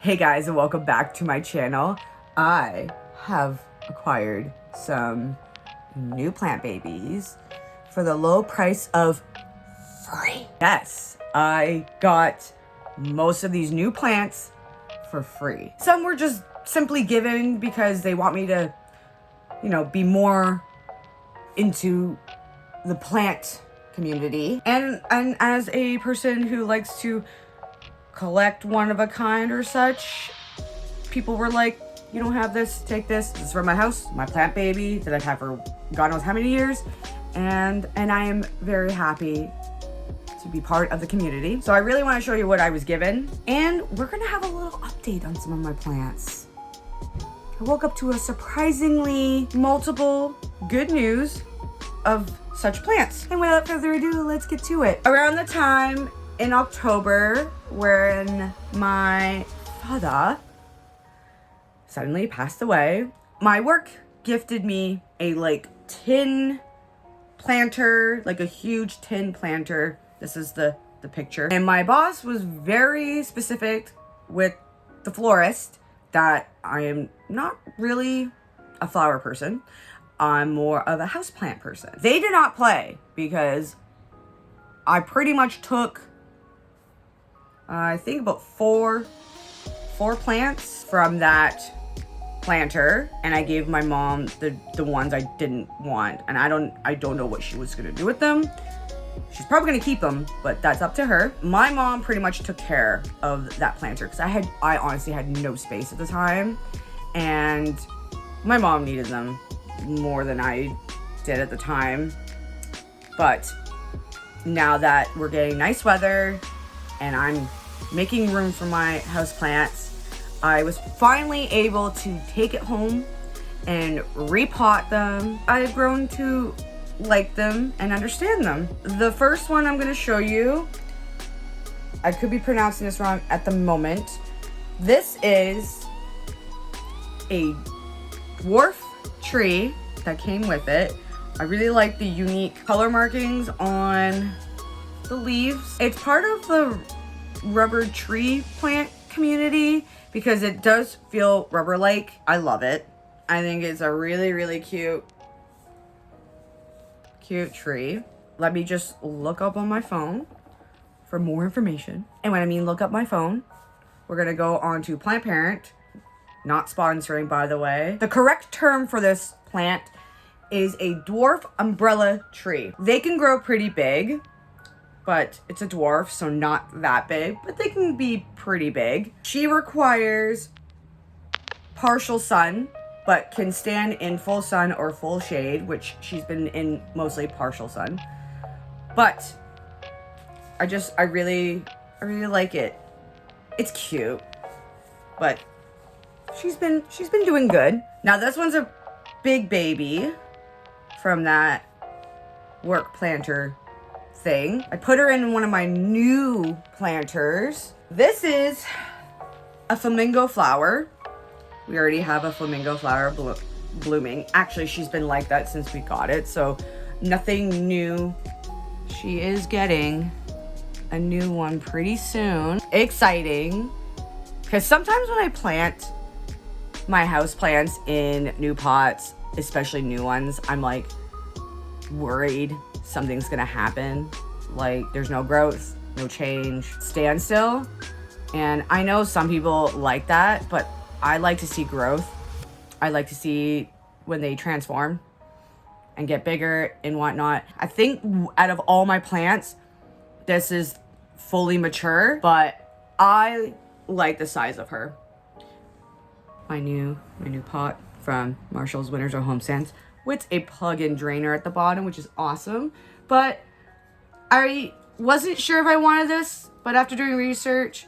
Hey guys, and welcome back to my channel. I have acquired some new plant babies for the low price of free. Yes, I got most of these new plants for free. Some were just simply given because they want me to, be more into the plant community. And as a person who likes to collect one of a kind or such, people were like, you don't have this, take this. This is from my house, my plant baby that I've had for God knows how many years. And I am very happy to be part of the community. So I really want to show you what I was given. And we're gonna have a little update on some of my plants. I woke up to a surprisingly multiple good news of such plants. And without further ado, let's get to it. Around the time in October when my father suddenly passed away, my work gifted me a tin planter, like a huge tin planter. This is the picture. And my boss was very specific with the florist that I am not really a flower person. I'm more of a houseplant person. They did not play because I pretty much took I think about four plants from that planter, and I gave my mom the ones I didn't want, and I don't know what she was gonna do with them. She's probably gonna keep them, but that's up to her. My mom pretty much took care of that planter because I honestly had no space at the time, and my mom needed them more than I did at the time. But now that we're getting nice weather and I'm making room for my houseplants, I was finally able to take it home and repot them. I've grown to like them and understand them. The first one I'm gonna show you, I could be pronouncing this wrong at the moment. This is a dwarf tree that came with it. I really like the unique color markings on the leaves. It's part of the rubber tree plant community because it does feel rubber-like. I love it. I think it's a really, really cute tree. Let me just look up on my phone for more information. And when I mean look up my phone, we're gonna go on to Plant Parent. Not sponsoring, by the way. The correct term for this plant is a dwarf umbrella tree. They can grow pretty big, but it's a dwarf, so not that big, but they can be pretty big. She requires partial sun, but can stand in full sun or full shade, which she's been in mostly partial sun. But I really like it. It's cute, but she's been doing good. Now this one's a big baby from that work planter thing. I put her in one of my new planters. This is a flamingo flower. We already have a flamingo flower blooming. Actually, she's been like that since we got it, so nothing new. She is getting a new one pretty soon. Exciting, because sometimes when I plant my house plants in new pots, especially new ones, I'm like worried something's gonna happen. Like there's no growth, no change, standstill. And I know some people like that, but I like to see growth. I like to see when they transform and get bigger and whatnot. I think out of all my plants, this is fully mature, but I like the size of her. My new pot from Marshall's Winners or Home Sense with a plug-in drainer at the bottom, which is awesome. But I wasn't sure if I wanted this, but after doing research,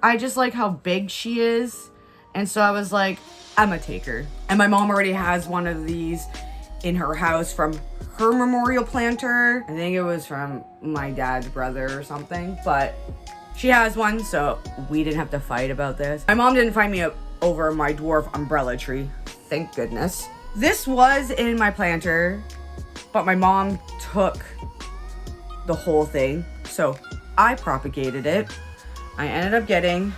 I just like how big she is. And so I was like, I'm gonna take her. And my mom already has one of these in her house from her memorial planter. I think it was from my dad's brother or something, but she has one, so we didn't have to fight about this. My mom didn't find me over my dwarf umbrella tree, thank goodness. This was in my planter, but my mom took the whole thing, so I propagated it. I ended up getting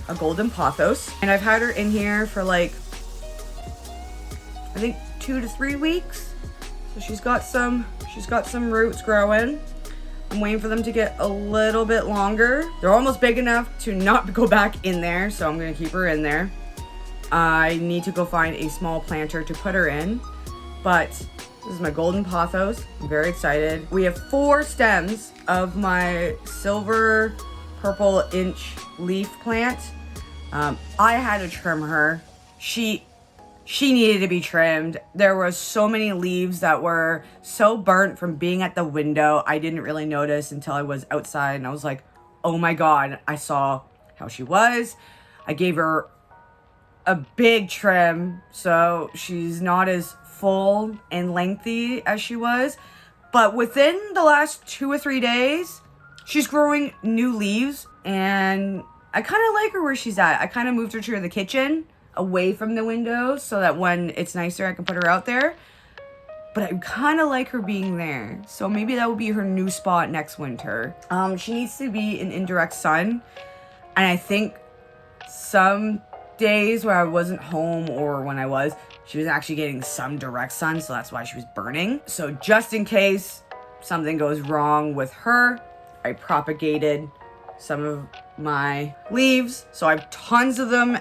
a golden pothos, and I've had her in here for like, I think 2 to 3 weeks. So she's got some roots growing. I'm waiting for them to get a little bit longer. They're almost big enough to not go back in there, so I'm gonna keep her in there. I need to go find a small planter to put her in, but this is my golden pothos. I'm very excited. We have 4 stems of my silver purple inch leaf plant. I had to trim her. She needed to be trimmed. There were so many leaves that were so burnt from being at the window. I didn't really notice until I was outside, and I was like, oh my God, I saw how she was. I gave her a big trim, so she's not as full and lengthy as she was. But within the last 2 or 3 days, she's growing new leaves, and I kind of like her where she's at. I kind of moved her to the kitchen, away from the window, so that when it's nicer, I can put her out there. But I kind of like her being there. So maybe that will be her new spot next winter. She needs to be in indirect sun. And I think some days where I wasn't home, or when I was, she was actually getting some direct sun. So that's why she was burning. So just in case something goes wrong with her, I propagated some of my leaves. So I have tons of them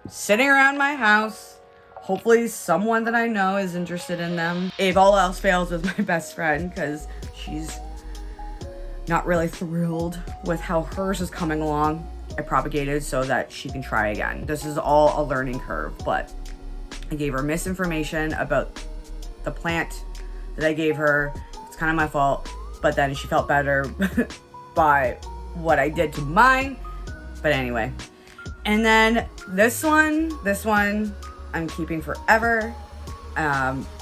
sitting around my house. Hopefully someone that I know is interested in them. If all else fails, with my best friend, because she's not really thrilled with how hers is coming along. I propagated so that she can try again. This is all a learning curve, but I gave her misinformation about the plant that I gave her. It's kind of my fault, but then she felt better by what I did to mine. But anyway. And then this one I'm keeping forever,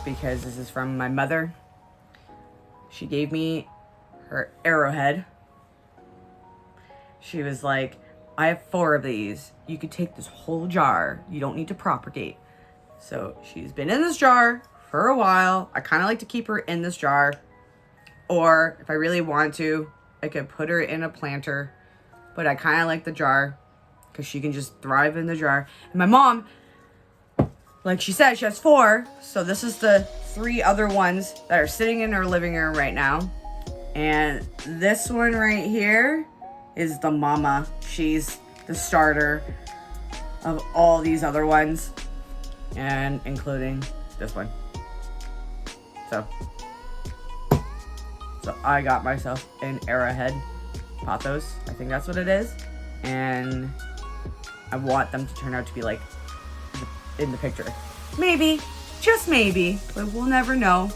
because this is from my mother. She gave me her arrowhead. She was like, I have 4 of these. You could take this whole jar. You don't need to propagate. So she's been in this jar for a while. I kind of like to keep her in this jar. Or if I really want to, I could put her in a planter. But I kind of like the jar, because she can just thrive in the jar. And my mom, like she said, she has 4. So this is the 3 other ones that are sitting in her living room right now. And this one right here is the mama. She's the starter of all these other ones, and including this one. So I got myself an arrowhead pothos. I think that's what it is. And I want them to turn out to be like in the picture. Maybe, just maybe, but we'll never know.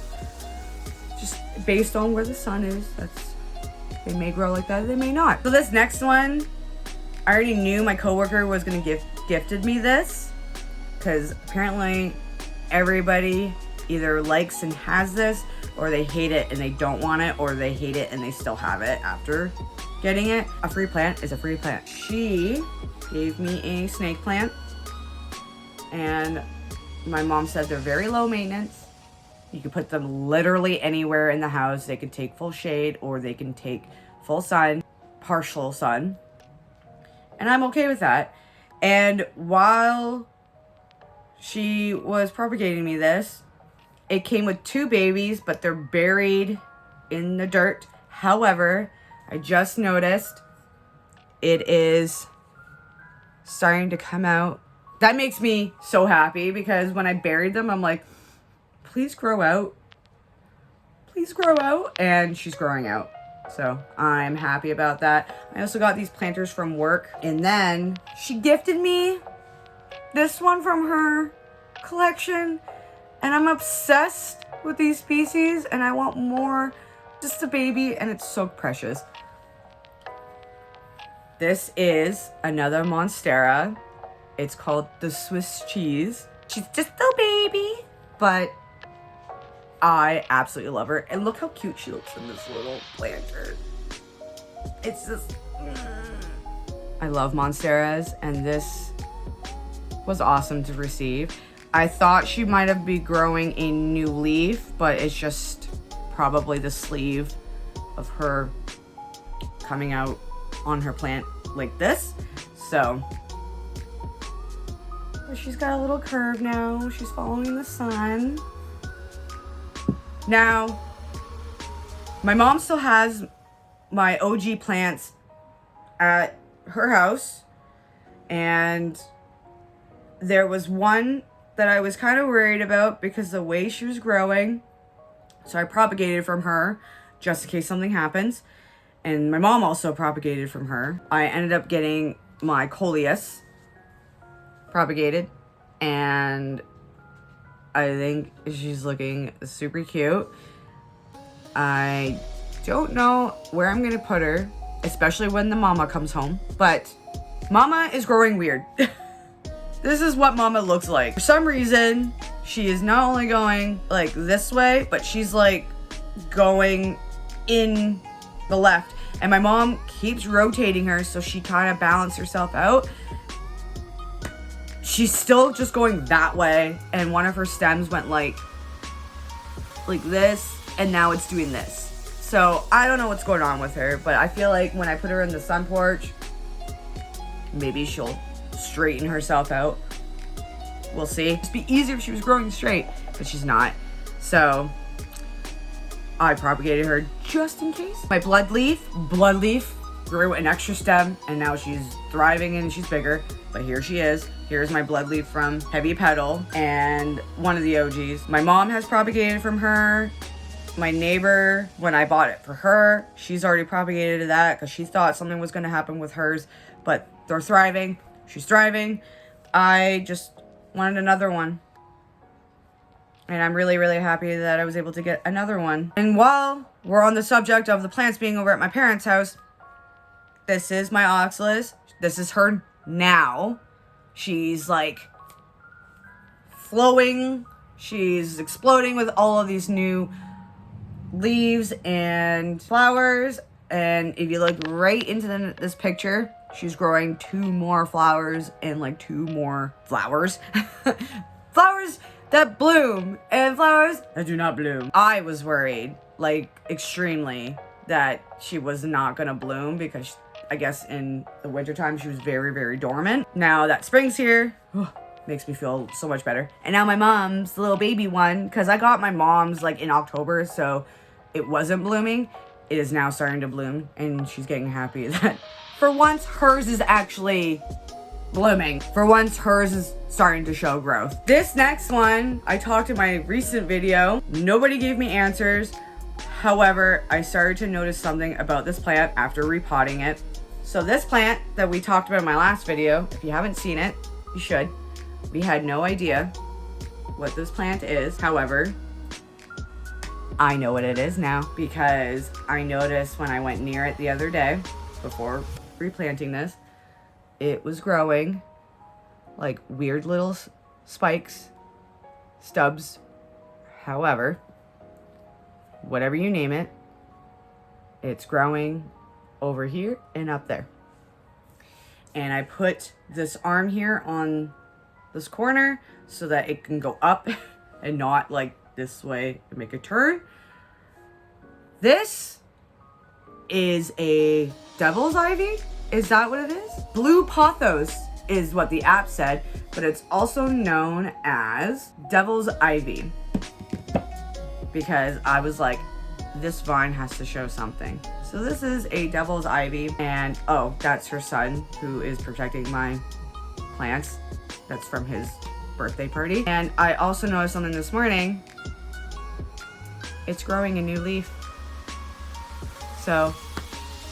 Just based on where the sun is, they may grow like that, they may not. So this next one, I already knew my coworker was gonna gifted me this, because apparently everybody either likes and has this, or they hate it and they don't want it, or they hate it and they still have it after getting it. A free plant is a free plant. She gave me a snake plant, and my mom said they're very low maintenance. You can put them literally anywhere in the house. They can take full shade, or they can take full sun, partial sun. And I'm okay with that. And while she was propagating me this, it came with 2 babies, but they're buried in the dirt. However, I just noticed it is starting to come out. That makes me so happy, because when I buried them, I'm like, please grow out. Please grow out. And she's growing out. So I'm happy about that. I also got these planters from work. And then she gifted me this one from her collection. And I'm obsessed with these species, and I want more. Just a baby, and it's so precious. This is another Monstera. It's called the Swiss cheese. She's just a baby, but I absolutely love her. And look how cute she looks in this little planter. It's just... I love Monsteras, and this was awesome to receive. I thought she might have been growing a new leaf, but it's just probably the sleeve of her coming out on her plant like this. So But she's got a little curve now. She's following the sun. Now, my mom still has my OG plants at her house. And there was one that I was kind of worried about because the way she was growing. So I propagated from her just in case something happens. And my mom also propagated from her. I ended up getting my coleus propagated. And I think she's looking super cute. I don't know where I'm going to put her, especially when the mama comes home. But mama is growing weird. This is what mama looks like. For some reason, she is not only going like this way, but she's like going in the left. And my mom keeps rotating her so she kind of balances herself out. She's still just going that way. And one of her stems went like this. And now it's doing this. So I don't know what's going on with her. But I feel like when I put her in the sun porch, maybe she'll straighten herself out. We'll see. It'd be easier if she was growing straight, but she's not. So I propagated her just in case. My blood leaf grew an extra stem, and now she's thriving and she's bigger. But here she is. Here's my blood leaf from Heavy Petal and one of the OGs. My mom has propagated from her. My neighbor, when I bought it for her, she's already propagated that because she thought something was going to happen with hers. But they're thriving. She's thriving. I just wanted another one. And I'm really, really happy that I was able to get another one. And while we're on the subject of the plants being over at my parents' house, this is my oxalis. This is her now. She's like flowing. She's exploding with all of these new leaves and flowers. And if you look right into this picture, she's growing 2 more flowers and like 2 more flowers. Flowers that bloom and flowers that do not bloom. I was worried, like extremely, that she was not gonna bloom because I guess in the wintertime she was very, very dormant. Now that spring's here, makes me feel so much better. And now my mom's little baby one, because I got my mom's like in October, so it wasn't blooming. It is now starting to bloom, and she's getting happy that for once hers is actually blooming. For once hers is starting to show growth. This next one, I talked in my recent video. Nobody gave me answers. However, I started to notice something about this plant after repotting it. So this plant that we talked about in my last video, if you haven't seen it, you should. We had no idea what this plant is. However, I know what it is now because I noticed when I went near it the other day before replanting this, it was growing like weird little spikes, stubs, however, whatever you name it, it's growing over here and up there. And I put this arm here on this corner so that it can go up and not like this way and make a turn. This is a devil's ivy. Is that what it is? Blue pothos is what the app said, but it's also known as devil's ivy because I was like, this vine has to show something. So this is a devil's ivy, and oh, that's her son who is protecting my plants. That's from his birthday party. And I also noticed something this morning. It's growing a new leaf. So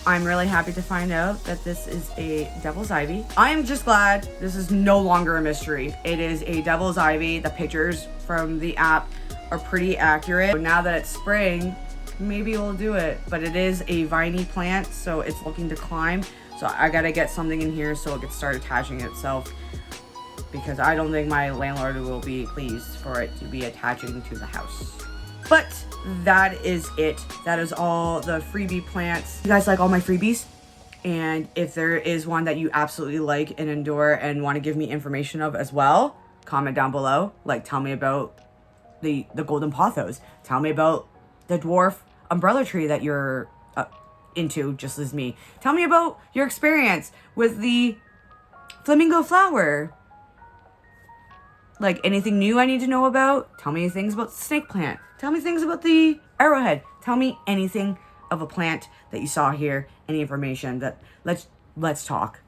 I'm really happy to find out that this is a devil's ivy. I am just glad this is no longer a mystery. It is a devil's ivy. The pictures from the app are pretty accurate. So now that it's spring, maybe we'll do it. But it is a viney plant, so it's looking to climb. So I gotta get something in here so it can start attaching itself, because I don't think my landlord will be pleased for it to be attaching to the house. But that is it. That is all the freebie plants. You guys like all my freebies? And if there is one that you absolutely like and adore and want to give me information of as well, comment down below. Like, tell me about the golden pothos. Tell me about the dwarf umbrella tree that you're into, just as me. Tell me about your experience with the flamingo flower. Like anything new I need to know about? Tell me things about the snake plant. Tell me things about the arrowhead. Tell me anything of a plant that you saw here. Any information that let's talk.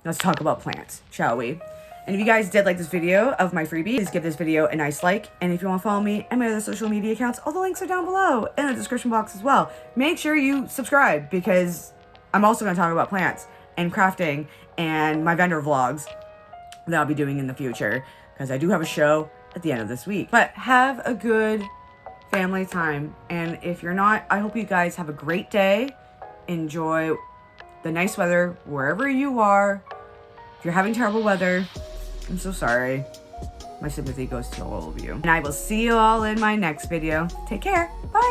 Let's talk about plants, shall we? And if you guys did like this video of my freebie, please give this video a nice like. And if you want to follow me and my other social media accounts, all the links are down below in the description box as well. Make sure you subscribe because I'm also going to talk about plants and crafting and my vendor vlogs that I'll be doing in the future because I do have a show at the end of this week. But have a good family time. And if you're not, I hope you guys have a great day. Enjoy the nice weather wherever you are. If you're having terrible weather, I'm so sorry. My sympathy goes to all of you. And I will see you all in my next video. Take care. Bye.